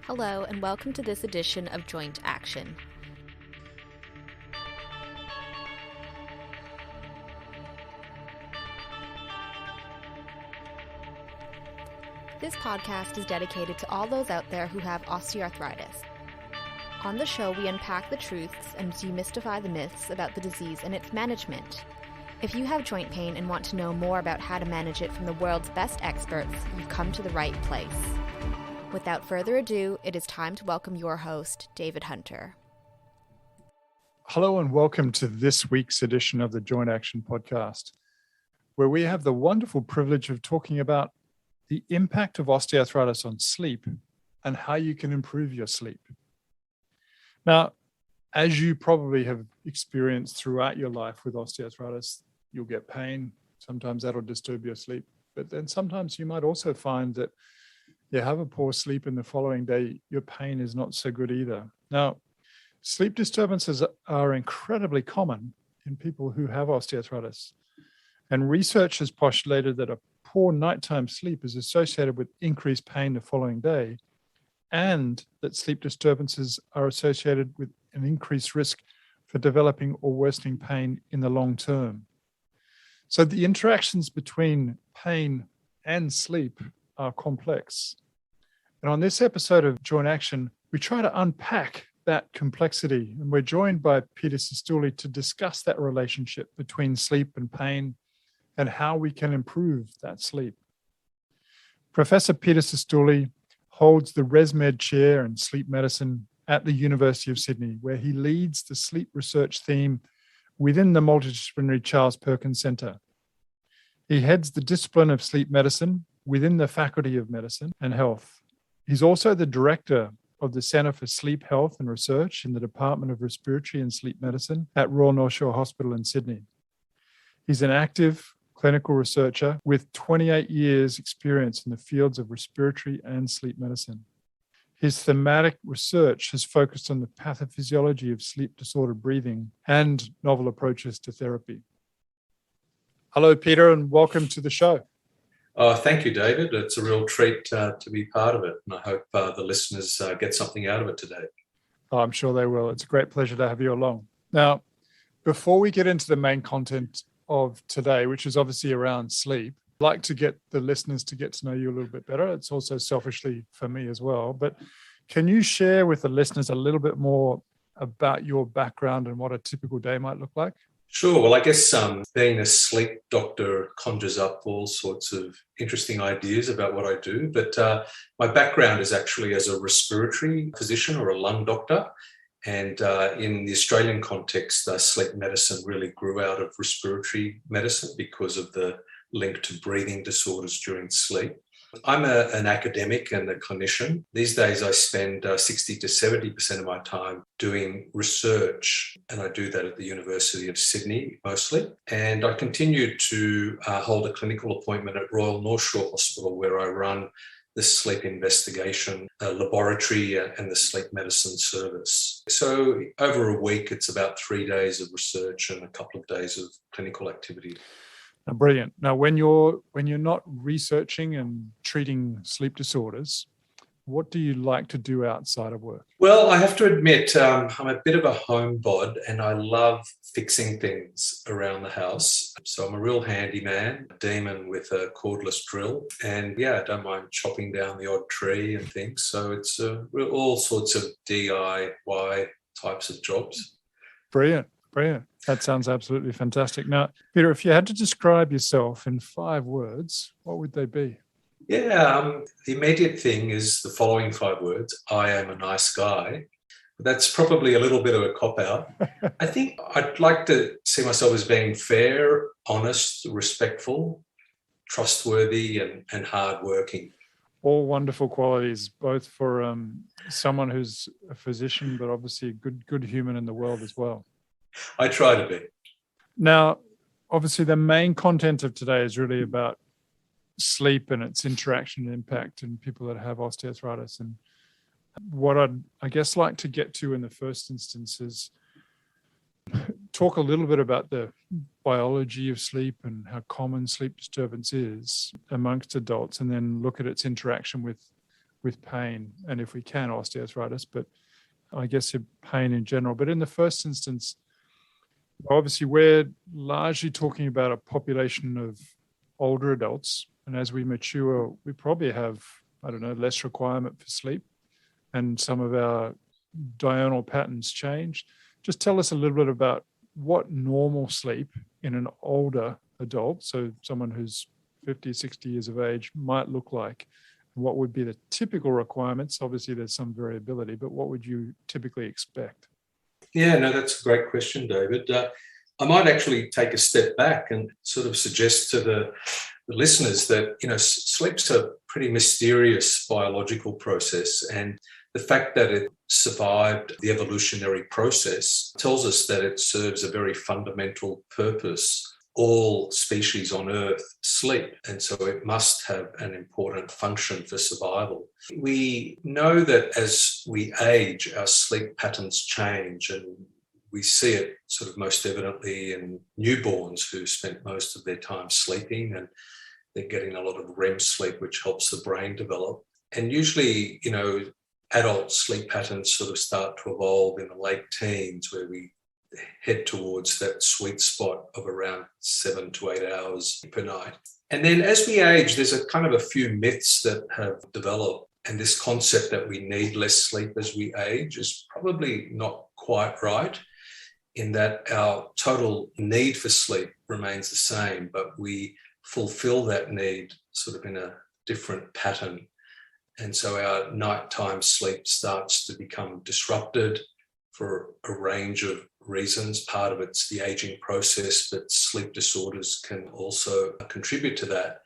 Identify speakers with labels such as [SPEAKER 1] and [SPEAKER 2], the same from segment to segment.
[SPEAKER 1] Hello, and welcome to this edition of Joint Action. This podcast is dedicated to all those out there who have osteoarthritis. On the show, we unpack the truths and demystify the myths about the disease and its management. If you have joint pain and want to know more about how to manage it from the world's best experts, you've come to the right place. Without further ado, it is time to welcome your host, David Hunter.
[SPEAKER 2] Hello and welcome to this week's edition of the Joint Action podcast, where we have the wonderful privilege of talking about the impact of osteoarthritis on sleep and how you can improve your sleep. Now, as you probably have experienced throughout your life with osteoarthritis, you'll get pain. Sometimes that'll disturb your sleep, but then sometimes you might also find that you have a poor sleep and the following day, your pain is not so good either. Now, sleep disturbances are incredibly common in people who have osteoarthritis. And research has postulated that a poor nighttime sleep is associated with increased pain the following day, and that sleep disturbances are associated with an increased risk for developing or worsening pain in the long term. So the interactions between pain and sleep are complex. And on this episode of Joint Action, we try to unpack that complexity. And we're joined by Peter Cistulli to discuss that relationship between sleep and pain and how we can improve that sleep. Professor Peter Cistulli holds the ResMed Chair in Sleep Medicine at the University of Sydney, where he leads the sleep research theme within the multidisciplinary Charles Perkins Centre. He heads the discipline of sleep medicine within the Faculty of Medicine and Health. He's also the director of the Centre for Sleep Health and Research in the Department of Respiratory and Sleep Medicine at Royal North Shore Hospital in Sydney. He's an active clinical researcher with 28 years experience in the fields of respiratory and sleep medicine. His thematic research has focused on the pathophysiology of sleep-disordered breathing and novel approaches to therapy. Hello, Peter, and welcome to the show.
[SPEAKER 3] Thank you, David. It's a real treat to be part of it, and I hope the listeners get something out of it today.
[SPEAKER 2] I'm sure they will. It's a great pleasure to have you along. Now, before we get into the main content of today, which is obviously around sleep, I'd like to get the listeners to get to know you a little bit better. It's also selfishly for me as well. But can you share with the listeners a little bit more about your background and what a typical day might look like?
[SPEAKER 3] Sure. Well, I guess being a sleep doctor conjures up all sorts of interesting ideas about what I do. But my background is actually as a respiratory physician or a lung doctor. And in the Australian context, sleep medicine really grew out of respiratory medicine because of the link to breathing disorders during sleep. I'm an academic and a clinician. These days, I spend 60 to 70% of my time doing research, and I do that at the University of Sydney mostly. And I continue to hold a clinical appointment at Royal North Shore Hospital, where I run the sleep investigation laboratory and the sleep medicine service. So over a week, it's about 3 days of research and a couple of days of clinical activity.
[SPEAKER 2] Brilliant. Now, when you're not researching and treating sleep disorders, what do you like to do outside of work?
[SPEAKER 3] Well, I have to admit, I'm a bit of a homebod and I love fixing things around the house. So I'm a real handyman, a demon with a cordless drill. And yeah, I don't mind chopping down the odd tree and things. So it's all sorts of DIY types of jobs.
[SPEAKER 2] Brilliant. That sounds absolutely fantastic. Now, Peter, if you had to describe yourself in 5 words, what would they be?
[SPEAKER 3] Yeah, the immediate thing is the following 5 words. I am a nice guy. That's probably a little bit of a cop-out. I think I'd like to see myself as being fair, honest, respectful, trustworthy, and hardworking.
[SPEAKER 2] All wonderful qualities, both for someone who's a physician, but obviously a good human in the world as well.
[SPEAKER 3] I try to be.
[SPEAKER 2] Now, obviously, the main content of today is really about sleep and its interaction and impact in people that have osteoarthritis. And what I guess like to get to in the first instance is talk a little bit about the biology of sleep and how common sleep disturbance is amongst adults, and then look at its interaction with with pain, and if we can, osteoarthritis, but I guess pain in general. But in the first instance, obviously we're largely talking about a population of older adults, and as we mature, we probably have, less requirement for sleep, and some of our diurnal patterns change. Just tell us a little bit about what normal sleep in an older adult, so someone who's 50, 60 years of age, might look like. What would be the typical requirements? Obviously, there's some variability, but what would you typically expect?
[SPEAKER 3] Yeah, no, that's a great question, David. I might actually take a step back and sort of suggest to the listeners that, sleep's a pretty mysterious biological process, and the fact that it survived the evolutionary process tells us that it serves a very fundamental purpose. All species on Earth sleep, and so it must have an important function for survival. We know that as we age, our sleep patterns change, and we see it sort of most evidently in newborns who spent most of their time sleeping, and they're getting a lot of REM sleep, which helps the brain develop. And usually, adult sleep patterns sort of start to evolve in the late teens, where we head towards that sweet spot of around 7 to 8 hours per night. And then as we age, there's a kind of a few myths that have developed. And this concept that we need less sleep as we age is probably not quite right, in that our total need for sleep remains the same, but we fulfill that need sort of in a different pattern. And so our nighttime sleep starts to become disrupted for a range of reasons. Part of it's the aging process, but sleep disorders can also contribute to that.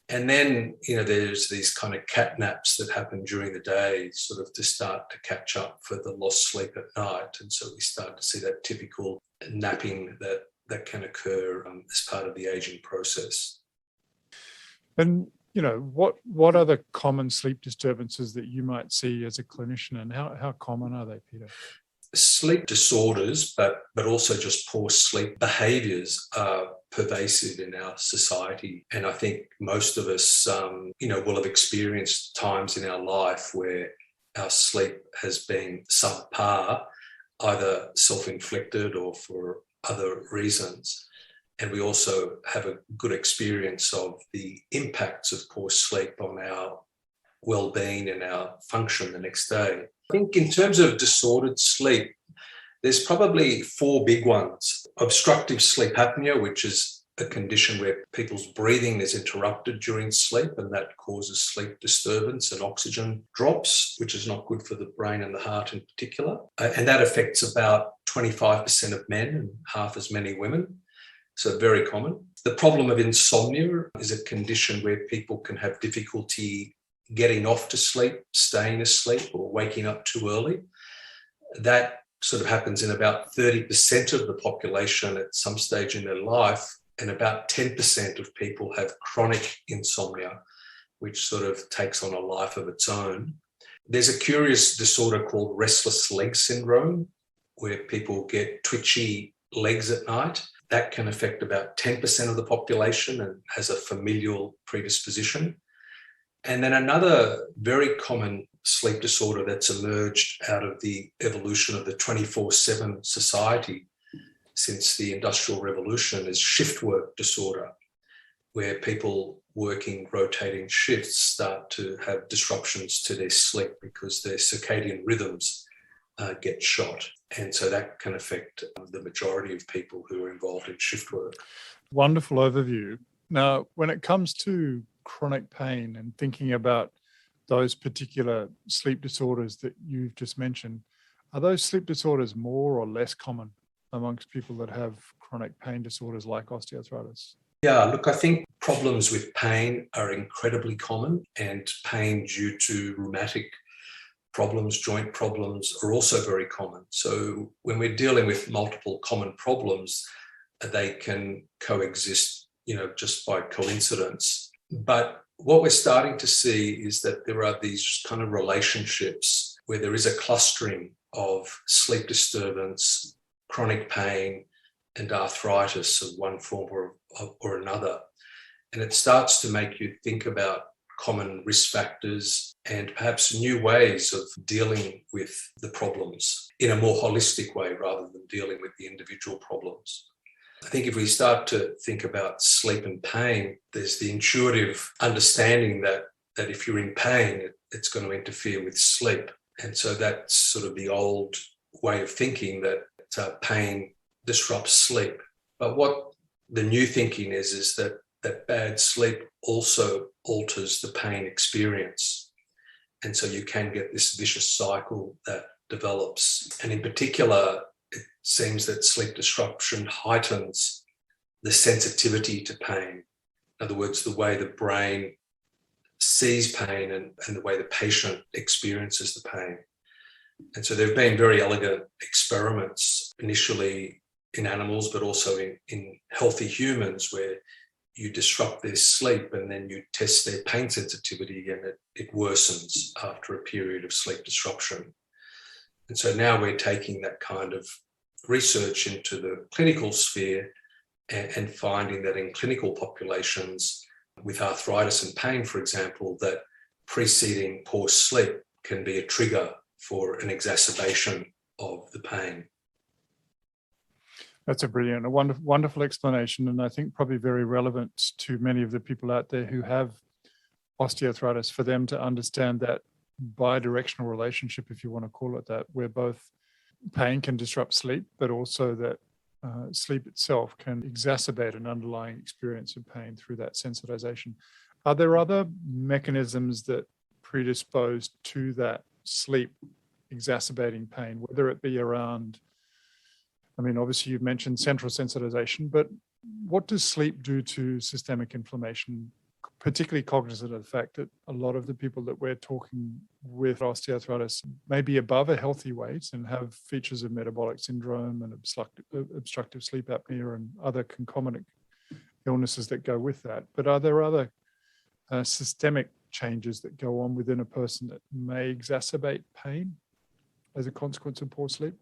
[SPEAKER 3] And then, there's these kind of cat naps that happen during the day, sort of to start to catch up for the lost sleep at night. And so we start to see that typical napping that can occur as part of the aging process.
[SPEAKER 2] And, what are the common sleep disturbances that you might see as a clinician, and how common are they, Peter?
[SPEAKER 3] Sleep disorders, but also just poor sleep behaviours are pervasive in our society. And I think most of us, will have experienced times in our life where our sleep has been subpar, either self-inflicted or for other reasons. And we also have a good experience of the impacts of poor sleep on our well-being and our function the next day. I think in terms of disordered sleep, there's probably 4 big ones. Obstructive sleep apnea, which is a condition where people's breathing is interrupted during sleep, and that causes sleep disturbance and oxygen drops, which is not good for the brain and the heart in particular. And that affects about 25% of men and half as many women. So very common. The problem of insomnia is a condition where people can have difficulty getting off to sleep, staying asleep, or waking up too early. That sort of happens in about 30% of the population at some stage in their life, and about 10% of people have chronic insomnia, which sort of takes on a life of its own. There's a curious disorder called restless leg syndrome, where people get twitchy legs at night. That can affect about 10% of the population and has a familial predisposition. And then another very common sleep disorder that's emerged out of the evolution of the 24/7 society since the Industrial Revolution is shift work disorder, where people working rotating shifts start to have disruptions to their sleep because their circadian rhythms get shot. And so that can affect the majority of people who are involved in shift work.
[SPEAKER 2] Wonderful overview. Now, when it comes to chronic pain and thinking about those particular sleep disorders that you've just mentioned, are those sleep disorders more or less common amongst people that have chronic pain disorders like osteoarthritis?
[SPEAKER 3] Yeah, look, I think problems with pain are incredibly common, and pain due to rheumatic problems, joint problems are also very common. So when we're dealing with multiple common problems, they can coexist, just by coincidence. But what we're starting to see is that there are these kind of relationships where there is a clustering of sleep disturbance, chronic pain, and arthritis of one form or another. And it starts to make you think about common risk factors, and perhaps new ways of dealing with the problems in a more holistic way rather than dealing with the individual problems. I think if we start to think about sleep and pain, there's the intuitive understanding that if you're in pain, it's going to interfere with sleep. And so that's sort of the old way of thinking that pain disrupts sleep. But what the new thinking is that bad sleep also alters the pain experience. And so you can get this vicious cycle that develops. And in particular, it seems that sleep disruption heightens the sensitivity to pain. In other words, the way the brain sees pain and the way the patient experiences the pain. And so there have been very elegant experiments initially in animals, but also in healthy humans, where you disrupt their sleep and then you test their pain sensitivity, and it worsens after a period of sleep disruption. And so now we're taking that kind of research into the clinical sphere and finding that in clinical populations with arthritis and pain, for example, that preceding poor sleep can be a trigger for an exacerbation of the pain.
[SPEAKER 2] That's a wonderful explanation, and I think probably very relevant to many of the people out there who have osteoarthritis, for them to understand that bidirectional relationship, if you want to call it that, where both pain can disrupt sleep, but also that sleep itself can exacerbate an underlying experience of pain through that sensitization. Are there other mechanisms that predispose to that sleep exacerbating pain, whether it be around, I mean, obviously you've mentioned central sensitization, but what does sleep do to systemic inflammation, particularly cognizant of the fact that a lot of the people that we're talking with osteoarthritis may be above a healthy weight and have features of metabolic syndrome and obstructive sleep apnea and other concomitant illnesses that go with that. But are there other systemic changes that go on within a person that may exacerbate pain as a consequence of poor sleep?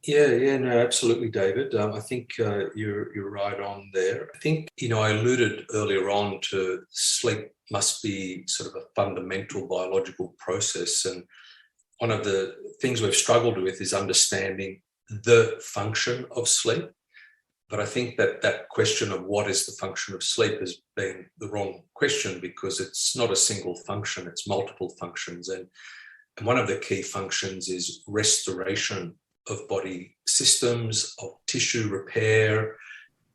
[SPEAKER 3] Yeah, no, absolutely, David. I think you're right on there. I think, I alluded earlier on to sleep must be sort of a fundamental biological process. And one of the things we've struggled with is understanding the function of sleep. But I think that question of what is the function of sleep has been the wrong question, because it's not a single function, it's multiple functions. And one of the key functions is restoration of body systems, of tissue repair,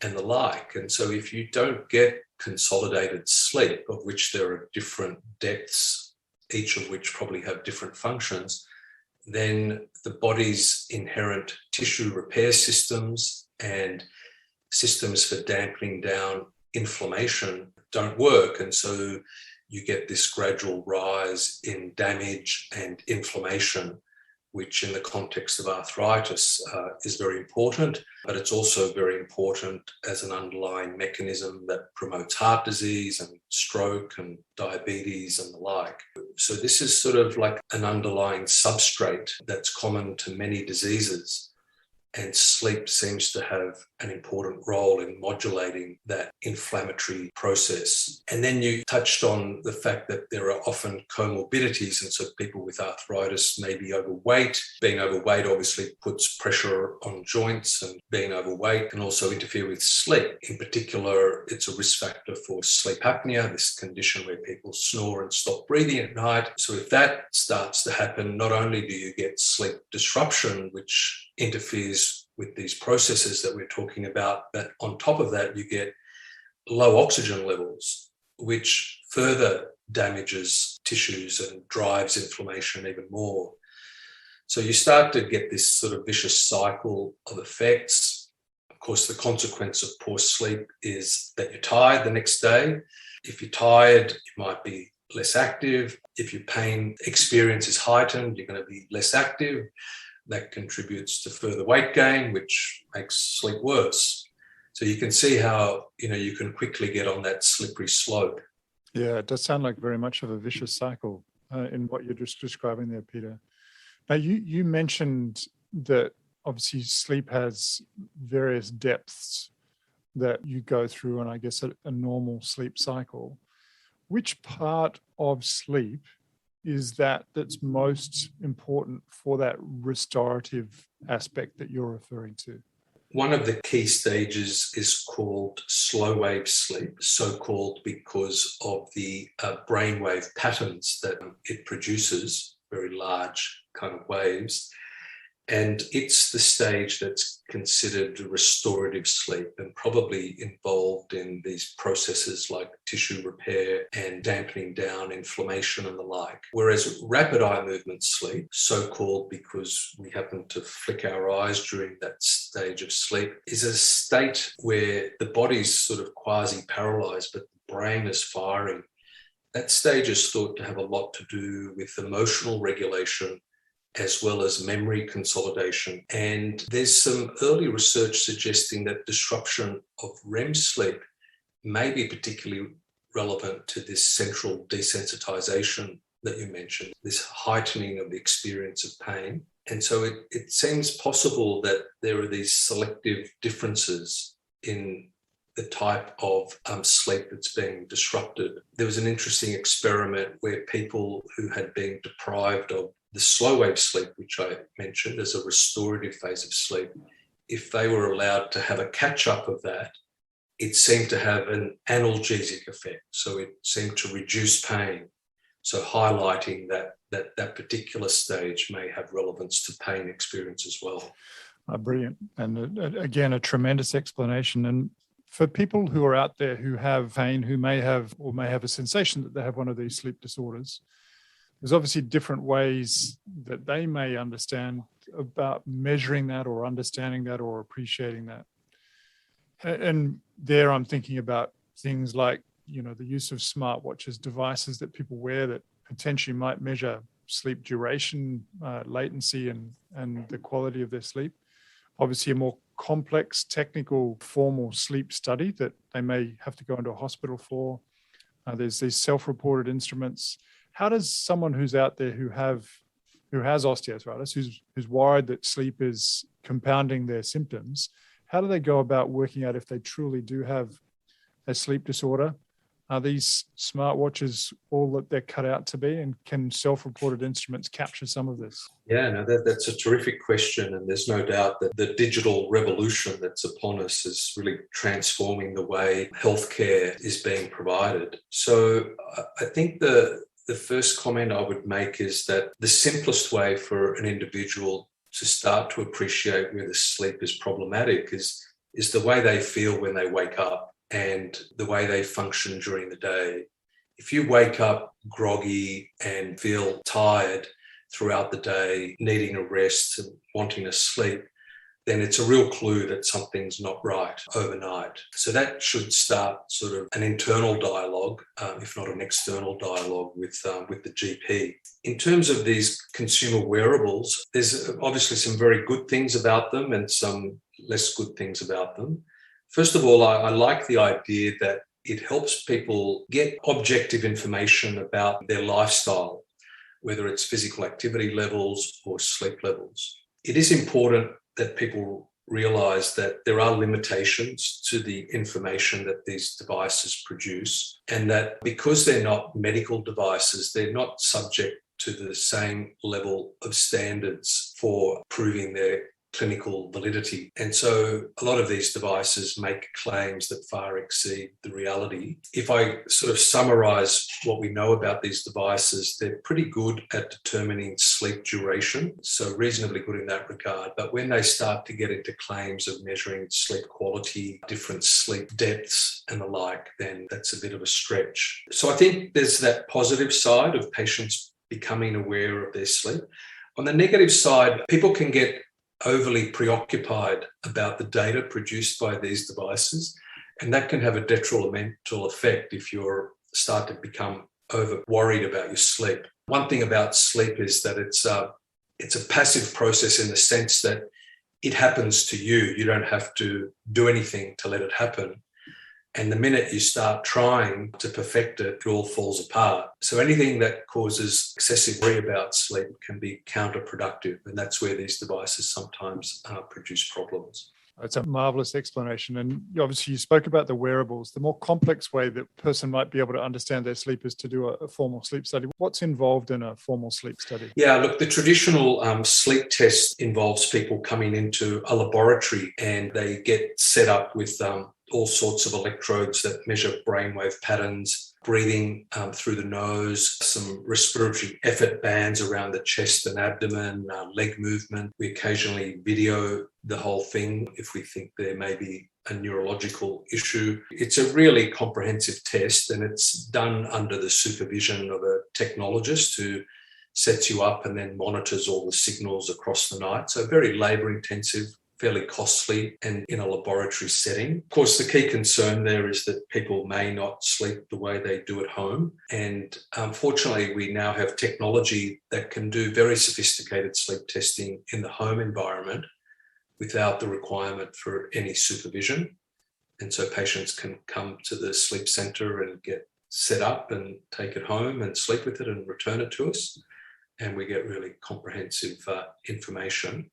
[SPEAKER 3] and the like. And so if you don't get consolidated sleep, of which there are different depths, each of which probably have different functions, then the body's inherent tissue repair systems and systems for dampening down inflammation don't work. And so you get this gradual rise in damage and inflammation, which in the context of arthritis is very important, but it's also very important as an underlying mechanism that promotes heart disease and stroke and diabetes and the like. So this is sort of like an underlying substrate that's common to many diseases. And sleep seems to have an important role in modulating that inflammatory process. And then you touched on the fact that there are often comorbidities, and so people with arthritis may be overweight. Being overweight obviously puts pressure on joints, and being overweight can also interfere with sleep. In particular, it's a risk factor for sleep apnea, this condition where people snore and stop breathing at night. So if that starts to happen, not only do you get sleep disruption, which interferes with these processes that we're talking about, but on top of that, you get low oxygen levels, which further damages tissues and drives inflammation even more. So you start to get this sort of vicious cycle of effects. Of course, the consequence of poor sleep is that you're tired the next day. If you're tired, you might be less active. If your pain experience is heightened, you're going to be less active. That contributes to further weight gain, which makes sleep worse. So you can see how, you can quickly get on that slippery slope.
[SPEAKER 2] Yeah, it does sound like very much of a vicious cycle in what you're just describing there, Peter. Now, you mentioned that obviously sleep has various depths that you go through, and I guess a normal sleep cycle. which part of sleep is that's most important for that restorative aspect that you're referring to?
[SPEAKER 3] One of the key stages is called slow wave sleep, so-called because of the brainwave patterns that it produces, very large kind of waves. And it's the stage that's considered restorative sleep and probably involved in these processes like tissue repair and dampening down inflammation and the like. Whereas rapid eye movement sleep, so-called because we happen to flick our eyes during that stage of sleep, is a state where the body's sort of quasi-paralyzed, but the brain is firing. That stage is thought to have a lot to do with emotional regulation as well as memory consolidation. And there's some early research suggesting that disruption of REM sleep may be particularly relevant to this central desensitization that you mentioned, this heightening of the experience of pain. And so it seems possible that there are these selective differences in the type of sleep that's being disrupted. There was an interesting experiment where people who had been deprived of the slow wave sleep, which I mentioned as a restorative phase of sleep, if they were allowed to have a catch-up of that, it seemed to have an analgesic effect. So it seemed to reduce pain. So highlighting that particular stage may have relevance to pain experience as well.
[SPEAKER 2] Brilliant. And again, a tremendous explanation. And for people who are out there who have pain, who may have a sensation that they have one of these sleep disorders, there's obviously different ways that they may understand about measuring that or understanding that or appreciating that. And there I'm thinking about things like, the use of smartwatches, devices that people wear that potentially might measure sleep duration, latency, and the quality of their sleep. Obviously, a more complex, technical, formal sleep study that they may have to go into a hospital for. There's these self-reported instruments. How does someone who's out there who has osteoarthritis, who's worried that sleep is compounding their symptoms, how do they go about working out if they truly do have a sleep disorder? Are these smartwatches all that they're cut out to be, and can self-reported instruments capture some of this?
[SPEAKER 3] Yeah, no, that's a terrific question, and there's no doubt that the digital revolution that's upon us is really transforming the way healthcare is being provided. So I think the first comment I would make is that the simplest way for an individual to start to appreciate whether sleep is problematic is the way they feel when they wake up and the way they function during the day. If you wake up groggy and feel tired throughout the day, needing a rest and wanting to sleep, then it's a real clue that something's not right overnight. So that should start sort of an internal dialogue, if not an external dialogue with the GP. In terms of these consumer wearables, there's obviously some very good things about them and some less good things about them. First of all, I like the idea that it helps people get objective information about their lifestyle, whether it's physical activity levels or sleep levels. It is important that people realize that there are limitations to the information that these devices produce, and that because they're not medical devices, they're not subject to the same level of standards for proving their clinical validity. And so a lot of these devices make claims that far exceed the reality. If I sort of summarize what we know about these devices, they're pretty good at determining sleep duration, so reasonably good in that regard. But when they start to get into claims of measuring sleep quality, different sleep depths and the like, then that's a bit of a stretch. So I think there's that positive side of patients becoming aware of their sleep. On the negative side, people can get overly preoccupied about the data produced by these devices, and that can have a detrimental effect if you start to become over worried about your sleep. One thing about sleep is that it's a passive process in the sense that it happens to you. You don't have to do anything to let it happen. And the minute you start trying to perfect it, it all falls apart. So anything that causes excessive worry about sleep can be counterproductive. And that's where these devices sometimes produce problems.
[SPEAKER 2] It's a marvelous explanation. And obviously you spoke about the wearables. The more complex way that a person might be able to understand their sleep is to do a formal sleep study. What's involved in a formal sleep study?
[SPEAKER 3] Yeah, look, the traditional sleep test involves people coming into a laboratory and they get set up with all sorts of electrodes that measure brainwave patterns, breathing through the nose, some respiratory effort bands around the chest and abdomen, leg movement. We occasionally video the whole thing if we think there may be a neurological issue. It's a really comprehensive test and it's done under the supervision of a technologist who sets you up and then monitors all the signals across the night. So very labour intensive, fairly costly, and in a laboratory setting. Of course, the key concern there is that people may not sleep the way they do at home. And unfortunately, we now have technology that can do very sophisticated sleep testing in the home environment without the requirement for any supervision. And so patients can come to the sleep centre and get set up and take it home and sleep with it and return it to us. And we get really comprehensive information.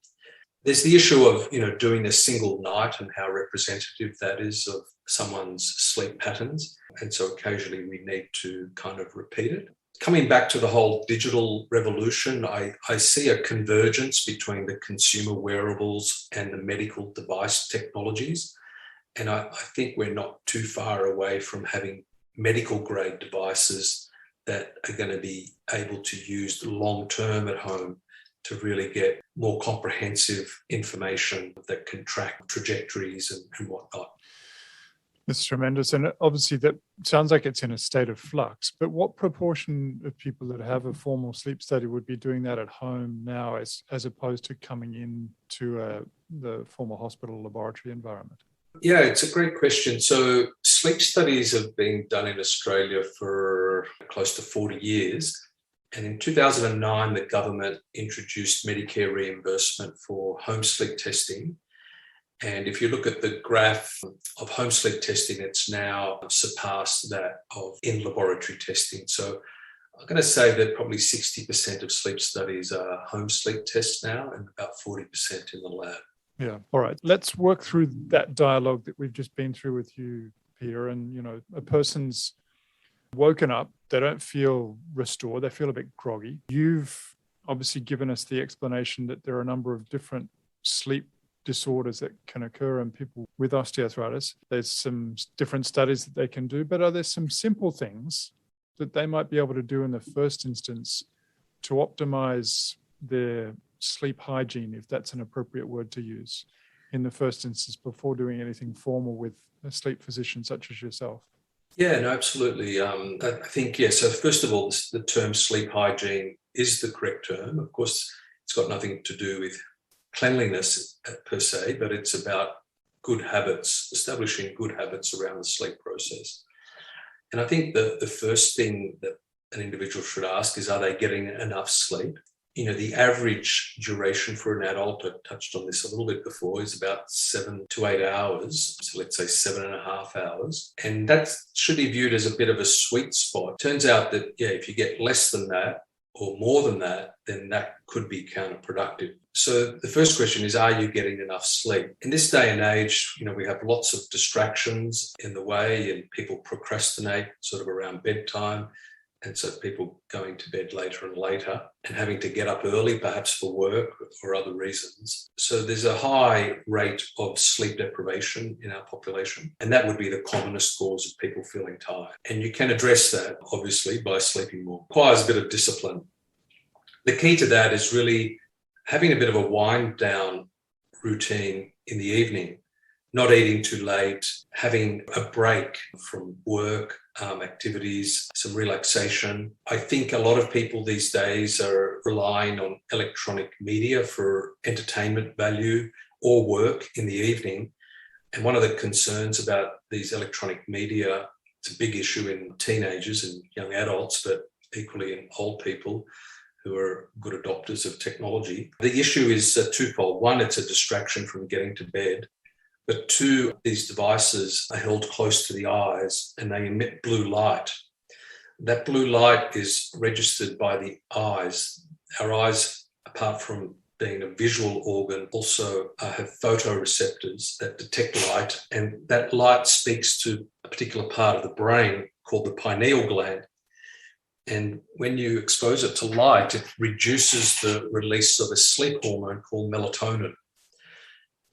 [SPEAKER 3] There's the issue of, doing a single night and how representative that is of someone's sleep patterns. And so occasionally we need to kind of repeat it. Coming back to the whole digital revolution, I see a convergence between the consumer wearables and the medical device technologies. And I think we're not too far away from having medical grade devices that are going to be able to use long-term at home to really get more comprehensive information that can track trajectories and whatnot.
[SPEAKER 2] It's tremendous. And obviously that sounds like it's in a state of flux, but what proportion of people that have a formal sleep study would be doing that at home now as opposed to coming into the formal hospital laboratory environment?
[SPEAKER 3] Yeah, it's a great question. So sleep studies have been done in Australia for close to 40 years. And in 2009, the government introduced Medicare reimbursement for home sleep testing. And if you look at the graph of home sleep testing, it's now surpassed that of in-laboratory testing. So I'm going to say that probably 60% of sleep studies are home sleep tests now and about 40% in the lab.
[SPEAKER 2] Yeah. All right. Let's work through that dialogue that we've just been through with you, Peter. And, a person's woken up, they don't feel restored, they feel a bit groggy. You've obviously given us the explanation that there are a number of different sleep disorders that can occur in people with osteoarthritis. There's some different studies that they can do, but are there some simple things that they might be able to do in the first instance to optimize their sleep hygiene, if that's an appropriate word to use, in the first instance before doing anything formal with a sleep physician such as yourself?
[SPEAKER 3] Yeah, no, absolutely. I think, so first of all, the term sleep hygiene is the correct term. Of course, it's got nothing to do with cleanliness per se, but it's about good habits, establishing good habits around the sleep process. And I think the first thing that an individual should ask is, are they getting enough sleep? The average duration for an adult, I touched on this a little bit before, is about 7 to 8 hours. So let's say 7.5 hours. And that should be viewed as a bit of a sweet spot. Turns out that, if you get less than that or more than that, then that could be counterproductive. So the first question is, are you getting enough sleep? In this day and age, we have lots of distractions in the way and people procrastinate sort of around bedtime. And so people going to bed later and later and having to get up early, perhaps for work or other reasons. So there's a high rate of sleep deprivation in our population. And that would be the commonest cause of people feeling tired. And you can address that, obviously, by sleeping more. It requires a bit of discipline. The key to that is really having a bit of a wind down routine in the evening, not eating too late, having a break from work, activities, some relaxation. I think a lot of people these days are relying on electronic media for entertainment value or work in the evening. And one of the concerns about these electronic media, it's a big issue in teenagers and young adults, but equally in old people who are good adopters of technology. The issue is twofold. One, it's a distraction from getting to bed. But two, these devices are held close to the eyes and they emit blue light. That blue light is registered by the eyes. Our eyes, apart from being a visual organ, also have photoreceptors that detect light, and that light speaks to a particular part of the brain called the pineal gland. And when you expose it to light, it reduces the release of a sleep hormone called melatonin.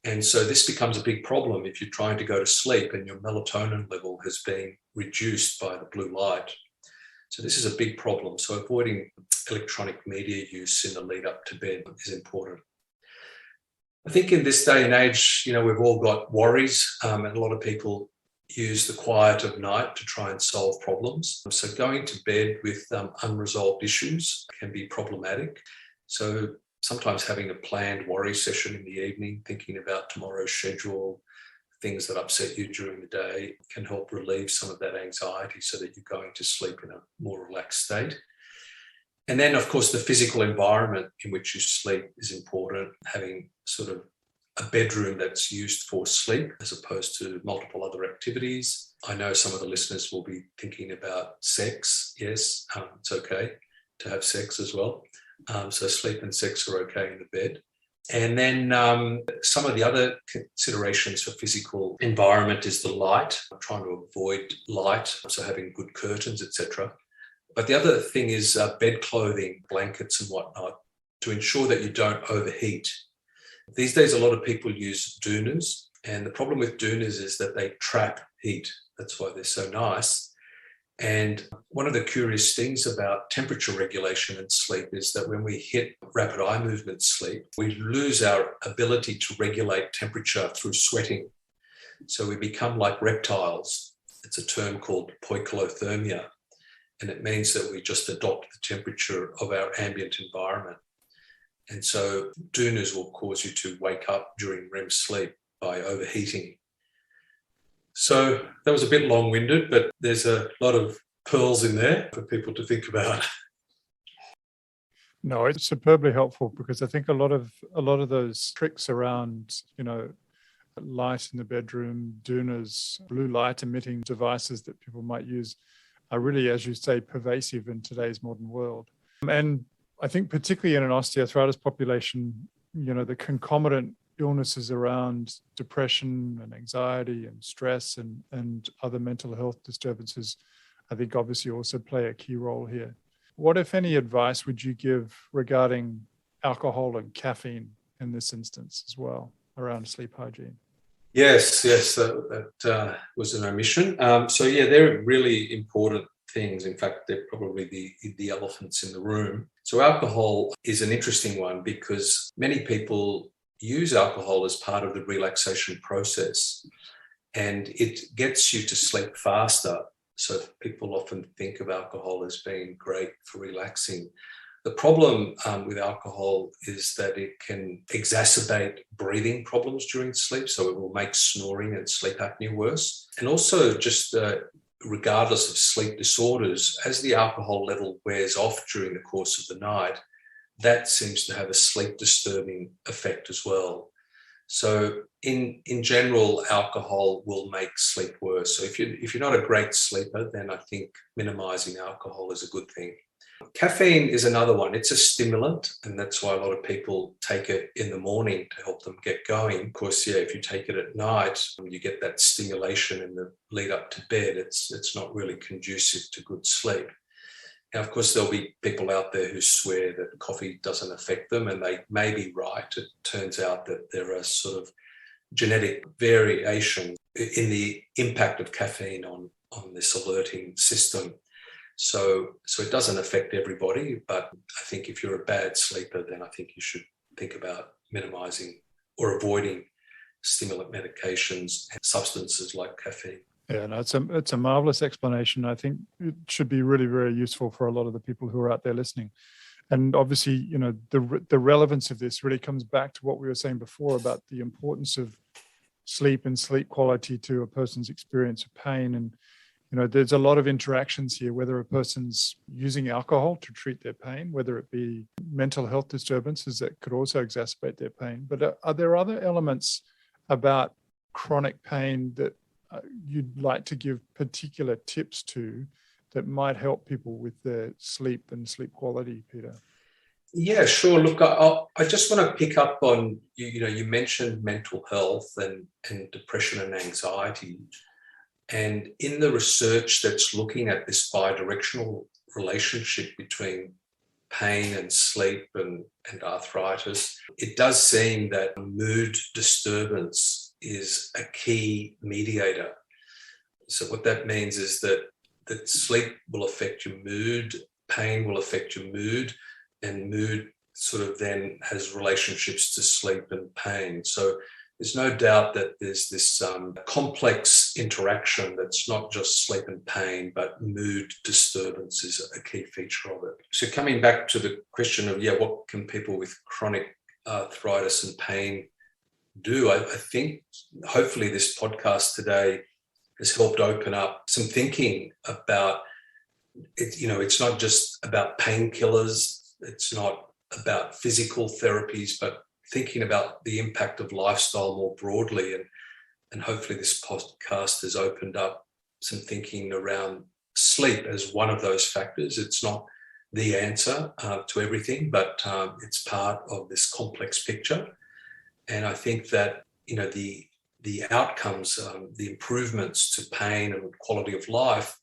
[SPEAKER 3] And so this becomes a big problem if you're trying to go to sleep and your melatonin level has been reduced by the blue light. So this is a big problem. So avoiding electronic media use in the lead up to bed is important. I think in this day and age, we've all got worries, and a lot of people use the quiet of night to try and solve problems. So going to bed with unresolved issues can be problematic. So sometimes having a planned worry session in the evening, thinking about tomorrow's schedule, things that upset you during the day, can help relieve some of that anxiety so that you're going to sleep in a more relaxed state. And then, of course, the physical environment in which you sleep is important, having sort of a bedroom that's used for sleep as opposed to multiple other activities. I know some of the listeners will be thinking about sex. Yes, it's okay to have sex as well. So sleep and sex are okay in the bed. And then some of the other considerations for physical environment is the light. I'm trying to avoid light, so having good curtains, etc. But the other thing is bed clothing, blankets and whatnot, to ensure that you don't overheat. These days, a lot of people use doonas, and the problem with doonas is that they trap heat. That's why they're so nice. And one of the curious things about temperature regulation and sleep is that when we hit rapid eye movement sleep, we lose our ability to regulate temperature through sweating. So we become like reptiles. It's a term called poikilothermia, and it means that we just adopt the temperature of our ambient environment. And so doonas will cause you to wake up during REM sleep by overheating. So that was a bit long-winded, but there's a lot of pearls in there for people to think about.
[SPEAKER 2] No, it's superbly helpful, because I think a lot of those tricks around, light in the bedroom, doonas, blue light emitting devices that people might use are really, as you say, pervasive in today's modern world. And I think particularly in an osteoarthritis population, the concomitant illnesses around depression and anxiety and stress and other mental health disturbances, I think obviously also play a key role here. What, if any, advice would you give regarding alcohol and caffeine in this instance as well around sleep hygiene?
[SPEAKER 3] Yes, that was an omission. They're really important things. In fact, they're probably the elephants in the room. So alcohol is an interesting one because many people use alcohol as part of the relaxation process, and it gets you to sleep faster. So people often think of alcohol as being great for relaxing. The problem with alcohol is that it can exacerbate breathing problems during sleep, so it will make snoring and sleep apnea worse. And also just regardless of sleep disorders, as the alcohol level wears off during the course of the night, that seems to have a sleep disturbing effect as well. So in general, alcohol will make sleep worse. So if you're not a great sleeper, then I think minimizing alcohol is a good thing. Caffeine is another one. It's a stimulant, and that's why a lot of people take it in the morning to help them get going. Of course, if you take it at night, you get that stimulation in the lead up to bed. It's not really conducive to good sleep. Now, of course, there'll be people out there who swear that coffee doesn't affect them, and they may be right. It turns out that there are sort of genetic variations in the impact of caffeine on this alerting system. So it doesn't affect everybody, but I think if you're a bad sleeper, then I think you should think about minimizing or avoiding stimulant medications and substances like caffeine.
[SPEAKER 2] Yeah, no, it's a marvelous explanation. I think it should be really, very useful for a lot of the people who are out there listening. And obviously, the relevance of this really comes back to what we were saying before about the importance of sleep and sleep quality to a person's experience of pain. And there's a lot of interactions here, whether a person's using alcohol to treat their pain, whether it be mental health disturbances that could also exacerbate their pain. But are there other elements about chronic pain that you'd like to give particular tips to that might help people with their sleep and sleep quality, Peter?
[SPEAKER 3] Yeah, sure. Look, I just want to pick up on, you mentioned mental health and depression and anxiety. And in the research that's looking at this bidirectional relationship between pain and sleep and arthritis, it does seem that mood disturbance is a key mediator. So what that means is that sleep will affect your mood, pain will affect your mood, and mood sort of then has relationships to sleep and pain. So there's no doubt that there's this complex interaction that's not just sleep and pain, but mood disturbance is a key feature of it. So coming back to the question of, what can people with chronic arthritis and pain do? I think hopefully this podcast today has helped open up some thinking about it. It's not just about painkillers. It's not about physical therapies, but thinking about the impact of lifestyle more broadly. And hopefully this podcast has opened up some thinking around sleep as one of those factors. It's not the answer to everything, but it's part of this complex picture. And I think that, the outcomes, the improvements to pain and quality of life,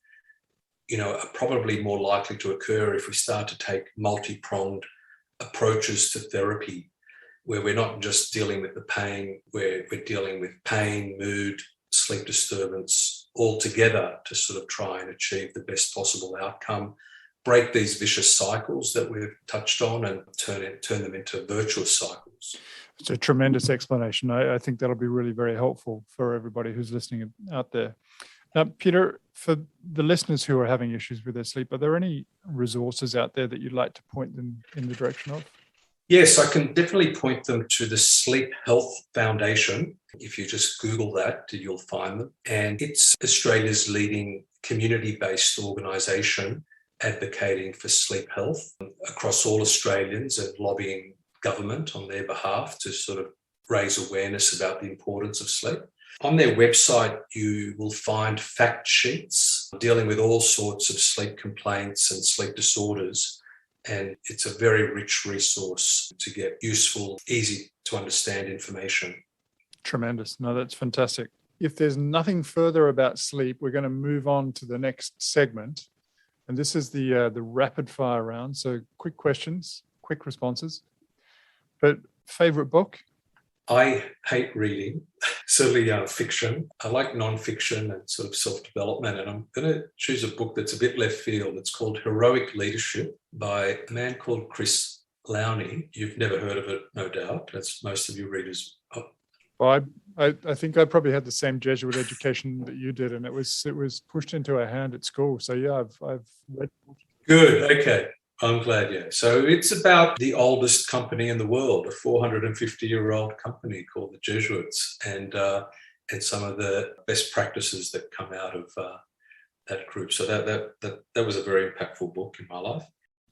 [SPEAKER 3] are probably more likely to occur if we start to take multi-pronged approaches to therapy, where we're not just dealing with the pain, where we're dealing with pain, mood, sleep disturbance all together to sort of try and achieve the best possible outcome, break these vicious cycles that we've touched on and turn them into virtuous cycles.
[SPEAKER 2] It's a tremendous explanation. I think that'll be really very helpful for everybody who's listening out there. Now, Peter, for the listeners who are having issues with their sleep, are there any resources out there that you'd like to point them in the direction of?
[SPEAKER 3] Yes, I can definitely point them to the Sleep Health Foundation. If you just Google that, you'll find them. And it's Australia's leading community-based organisation advocating for sleep health across all Australians and lobbying government on their behalf to sort of raise awareness about the importance of sleep. On their website, you will find fact sheets dealing with all sorts of sleep complaints and sleep disorders. And it's a very rich resource to get useful, easy to understand information.
[SPEAKER 2] Tremendous. No, that's fantastic. If there's nothing further about sleep, we're going to move on to the next segment. And this is the rapid fire round. So quick questions, quick responses. But favorite book?
[SPEAKER 3] I hate reading, certainly fiction. I like non-fiction and sort of self-development. And I'm going to choose a book that's a bit left field. It's called Heroic Leadership by a man called Chris Lowney. You've never heard of it, no doubt. That's most of your readers.
[SPEAKER 2] Well, I think I probably had the same Jesuit education that you did, and it was pushed into our hand at school. So yeah, I've read.
[SPEAKER 3] Good. Okay. I'm glad, yeah. So it's about the oldest company in the world, a 450-year-old company called the Jesuits, and some of the best practices that come out of that group. So that was a very impactful book in my life.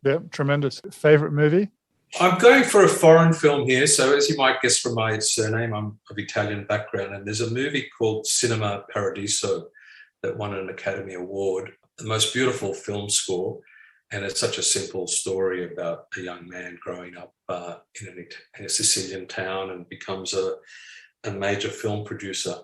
[SPEAKER 2] Yeah, tremendous. Favorite movie?
[SPEAKER 3] I'm going for a foreign film here. So as you might guess from my surname, I'm of Italian background, and there's a movie called Cinema Paradiso that won an Academy Award, the most beautiful film score. And it's such a simple story about a young man growing up in a Sicilian town and becomes a major film producer.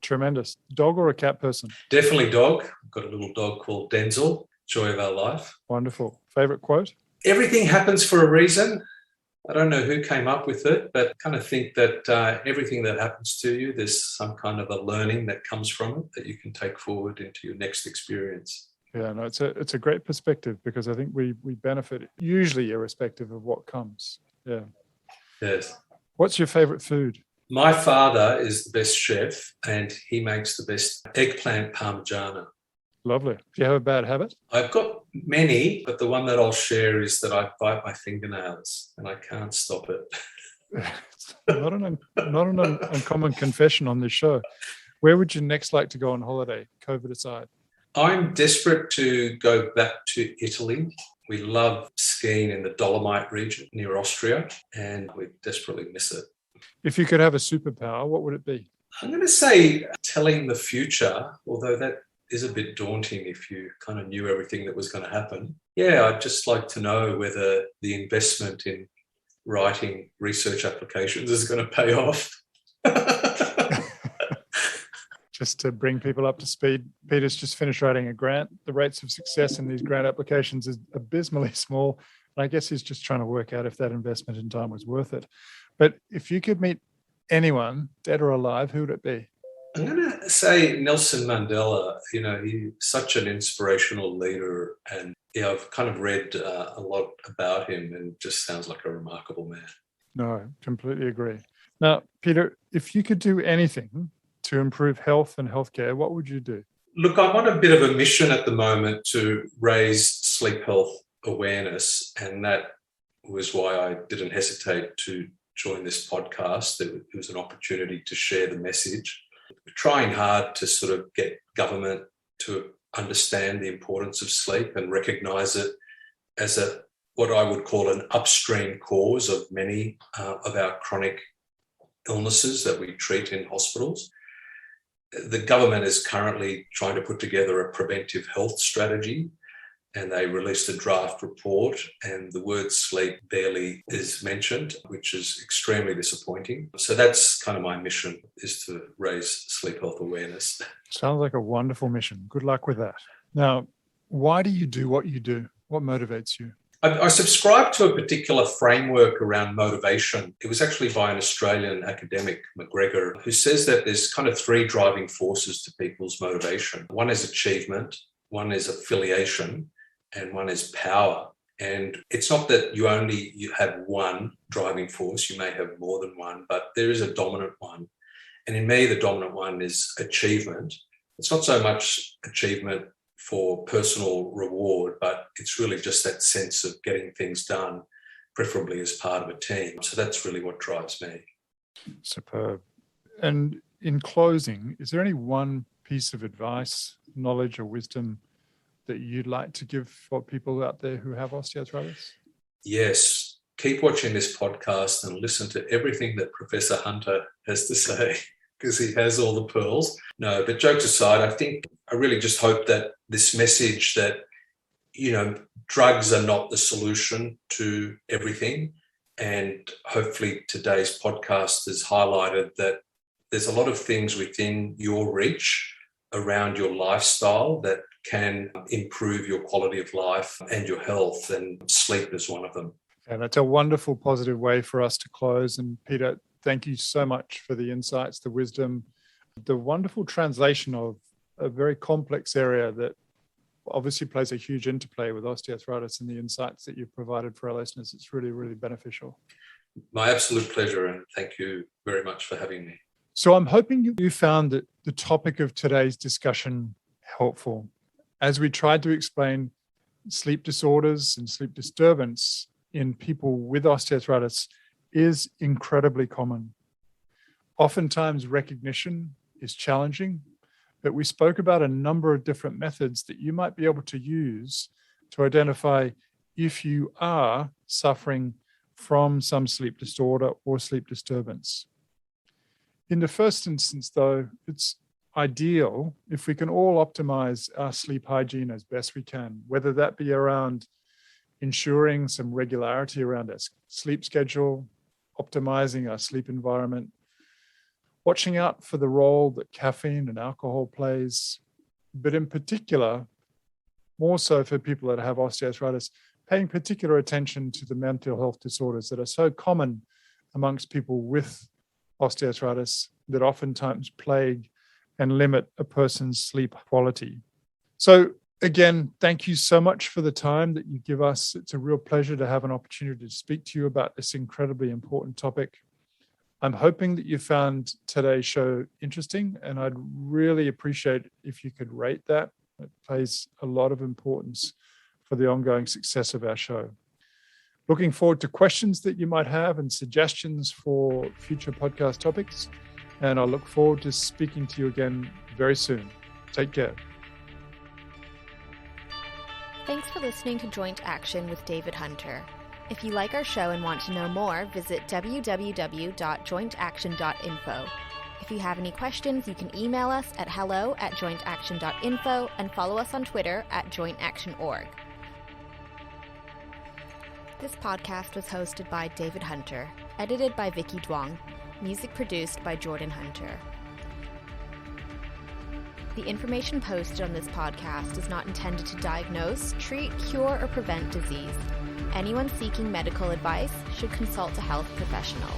[SPEAKER 2] Tremendous. Dog or a cat person?
[SPEAKER 3] Definitely dog. I've got a little dog called Denzel, joy of our life.
[SPEAKER 2] Wonderful. Favorite quote?
[SPEAKER 3] Everything happens for a reason. I don't know who came up with it, but I kind of think that everything that happens to you, there's some kind of a learning that comes from it that you can take forward into your next experience.
[SPEAKER 2] Yeah, no, it's a great perspective, because I think we benefit usually irrespective of what comes. Yeah.
[SPEAKER 3] Yes.
[SPEAKER 2] What's your favorite food?
[SPEAKER 3] My father is the best chef, and he makes the best eggplant parmigiana.
[SPEAKER 2] Lovely. Do you have a bad habit?
[SPEAKER 3] I've got many, but the one that I'll share is that I bite my fingernails and I can't stop it.
[SPEAKER 2] It's not an uncommon confession on this show. Where would you next like to go on holiday, COVID aside?
[SPEAKER 3] I'm desperate to go back to Italy. We love skiing in the Dolomite region near Austria, and we desperately miss it.
[SPEAKER 2] If you could have a superpower, what would it be?
[SPEAKER 3] I'm going to say telling the future, although that is a bit daunting if you kind of knew everything that was going to happen. Yeah, I'd just like to know whether the investment in writing research applications is going to pay off.
[SPEAKER 2] Just to bring people up to speed, Peter's just finished writing a grant. The rates of success in these grant applications is abysmally small. And I guess he's just trying to work out if that investment in time was worth it. But if you could meet anyone, dead or alive, who would it be?
[SPEAKER 3] I'm going to say Nelson Mandela. He's such an inspirational leader. And I've kind of read a lot about him, and just sounds like a remarkable man.
[SPEAKER 2] No, completely agree. Now, Peter, if you could do anything to improve health and healthcare, what would you do?
[SPEAKER 3] Look, I'm on a bit of a mission at the moment to raise sleep health awareness, and that was why I didn't hesitate to join this podcast. It was an opportunity to share the message. We're trying hard to sort of get government to understand the importance of sleep and recognise it as what I would call an upstream cause of many of our chronic illnesses that we treat in hospitals. The government is currently trying to put together a preventive health strategy, and they released a draft report, and the word sleep barely is mentioned, which is extremely disappointing. So that's kind of my mission, is to raise sleep health awareness.
[SPEAKER 2] Sounds like a wonderful mission. Good luck with that. Now, why do you do what you do? What motivates you?
[SPEAKER 3] I subscribe to a particular framework around motivation. It was actually by an Australian academic, McGregor, who says that there's kind of three driving forces to people's motivation. One is achievement, one is affiliation, and one is power. And it's not that you have one driving force, you may have more than one, but there is a dominant one. And in me, the dominant one is achievement. It's not so much achievement for personal reward, but it's really just that sense of getting things done, preferably as part of a team. So that's really what drives me.
[SPEAKER 2] Superb. And in closing, is there any one piece of advice, knowledge or wisdom that you'd like to give for people out there who have osteoarthritis?
[SPEAKER 3] Yes. Keep watching this podcast and listen to everything that Professor Hunter has to say, because he has all the pearls. No, but jokes aside, I really just hope that this message that, drugs are not the solution to everything. And hopefully today's podcast has highlighted that there's a lot of things within your reach around your lifestyle that can improve your quality of life and your health, and sleep is one of them.
[SPEAKER 2] And that's a wonderful, positive way for us to close. And Peter, thank you so much for the insights, the wisdom, the wonderful translation of a very complex area that obviously plays a huge interplay with osteoarthritis, and the insights that you've provided for our listeners. It's really, really beneficial.
[SPEAKER 3] My absolute pleasure, and thank you very much for having me.
[SPEAKER 2] So I'm hoping you found that the topic of today's discussion helpful. As we tried to explain sleep disorders and sleep disturbance in people with osteoarthritis is incredibly common. Oftentimes recognition is challenging, but we spoke about a number of different methods that you might be able to use to identify if you are suffering from some sleep disorder or sleep disturbance. In the first instance, though, it's ideal if we can all optimize our sleep hygiene as best we can, whether that be around ensuring some regularity around our sleep schedule, optimizing our sleep environment, watching out for the role that caffeine and alcohol plays, but in particular, more so for people that have osteoarthritis, paying particular attention to the mental health disorders that are so common amongst people with osteoarthritis that oftentimes plague and limit a person's sleep quality. So again, thank you so much for the time that you give us. It's a real pleasure to have an opportunity to speak to you about this incredibly important topic. I'm hoping that you found today's show interesting, and I'd really appreciate if you could rate that. It plays a lot of importance for the ongoing success of our show. Looking forward to questions that you might have and suggestions for future podcast topics. And I look forward to speaking to you again very soon. Take care.
[SPEAKER 1] Thanks for listening to Joint Action with David Hunter. If you like our show and want to know more, visit www.jointaction.info. If you have any questions, you can email us at hello@jointaction.info and follow us on Twitter @jointaction.org. This podcast was hosted by David Hunter, edited by Vicky Duong, music produced by Jordan Hunter. The information posted on this podcast is not intended to diagnose, treat, cure, or prevent disease. Anyone seeking medical advice should consult a health professional.